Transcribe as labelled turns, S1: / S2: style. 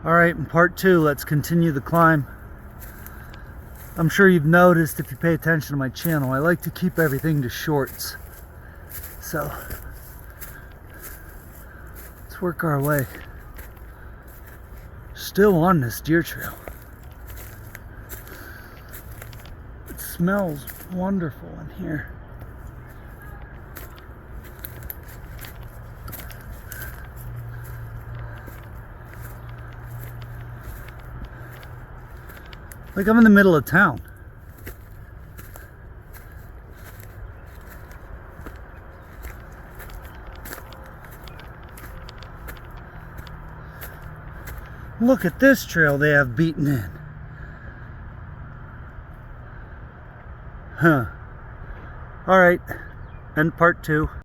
S1: Alright, in part two, let's continue the climb. I'm sure you've noticed, if you pay attention to my channel, I like to keep everything to shorts. So, let's work our way. Still on this deer trail. It smells wonderful in here. Like I'm in the middle of town. Look at this trail they have beaten in. Huh. Alright, end part two.